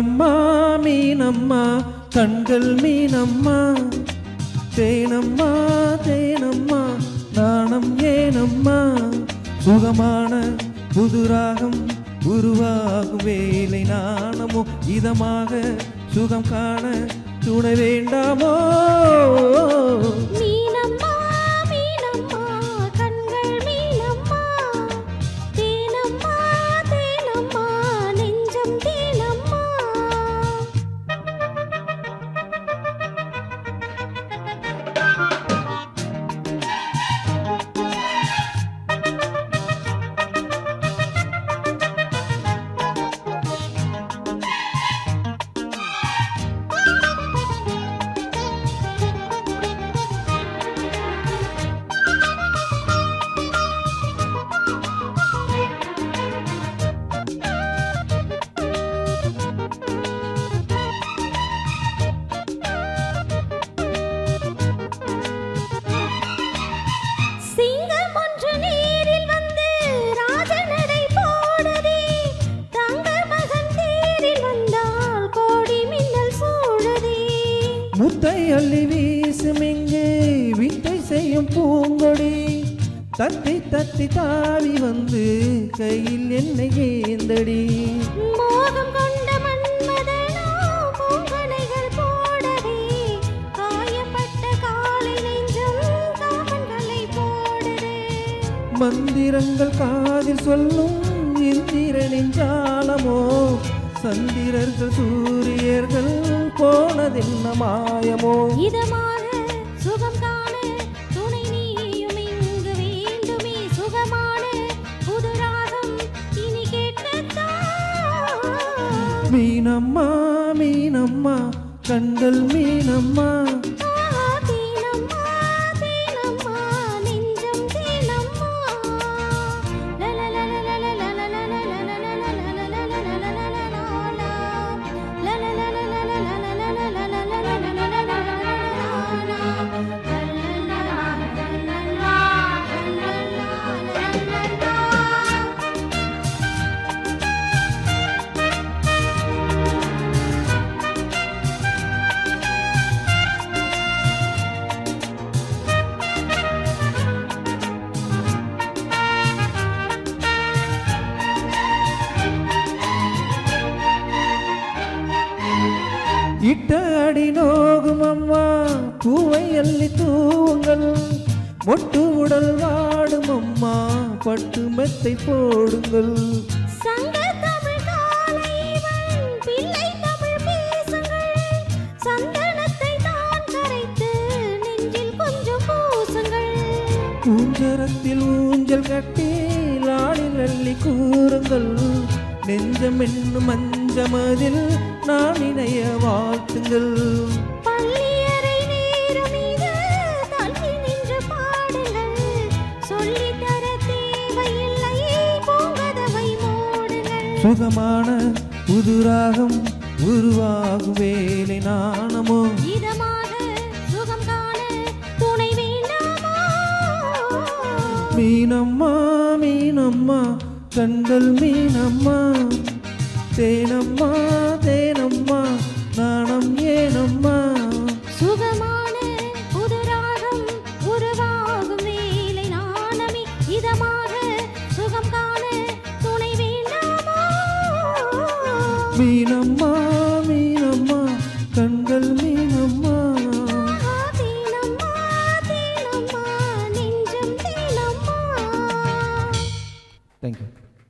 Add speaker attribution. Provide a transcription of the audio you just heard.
Speaker 1: மீனம்மா மீனம்மா கண்கள் மீனம்மா தேனம்மா தேனம்மா நாணம் ஏனம்மா சுகமான புதுராகம் உருவாகும் வேலை நாணமோ இதமாக சுகம் காண துணை வேண்டாமோ
Speaker 2: மீனம்மா மீனம்மா கண்கள் மீனம்மா தேனம்மா தேனம்மா நெஞ்சம் தேனம்மா
Speaker 1: முத்தை அள்ளி வீசும் இங்கே வித்தை செய்யும் பூங்கொடி தத்தி தத்தி தாவி வந்து கையில் என்னை ஏந்தடி
Speaker 2: மோகம் கொண்ட மன்மதனோ பூங்கணைகள் போடவே காயப்பட்ட காலை நெஞ்சம் காமன்களை போடுதே
Speaker 1: மந்திரங்கள் காதில் சொல்லும் இந்திரனின் ஜாலமோ சந்திரர்கள் சூரியர்கள் போனதென்ன மாயமோ
Speaker 2: இதமாக சுகம் காண துணை நீயும் இங்கு வேண்டுமே சுகமான புதுராகம் இனி கேட்கத்தான்
Speaker 1: மீனம்மா மீனம்மா கண்கள் மீனம்மா இட்ட அடி நோகும் அம்மா பூவை அள்ளி தூவுங்கள் மொட்டு உடல் வாடும் அம்மா பட்டு மெத்தை போடுங்கள்
Speaker 2: சங்க தமிழ் காலைவன் பிள்ளை தமிழ் பேசுங்கள் சந்தனத்தை தான் கரைத்து நெஞ்சில் கொஞ்சம் பூசுங்கள்
Speaker 1: ஊஞ்சரத்தில் ஊஞ்சல் கட்டி லாடில் அள்ளி கூறுங்கள் நெஞ்சம் என்னும் மஞ்சமதில் நான் இணைய வாழ்த்துங்கள்
Speaker 2: பள்ளியறை நேரம் இது தள்ளி நின்று பாடுங்கள் சொல்லித்தர தேவையில்லை பூங்கதவை மூடுங்கள்
Speaker 1: சுகமான புதுராகம் உருவாகும் வேலை நாணமோ
Speaker 2: இதமாக சுகம் காண துணை வேண்டாமோ
Speaker 1: மீனம்மா மீனம்மா கண்கள் மீனம்மா தேனம்மா தேனம்மா நாணம் ஏனம்மா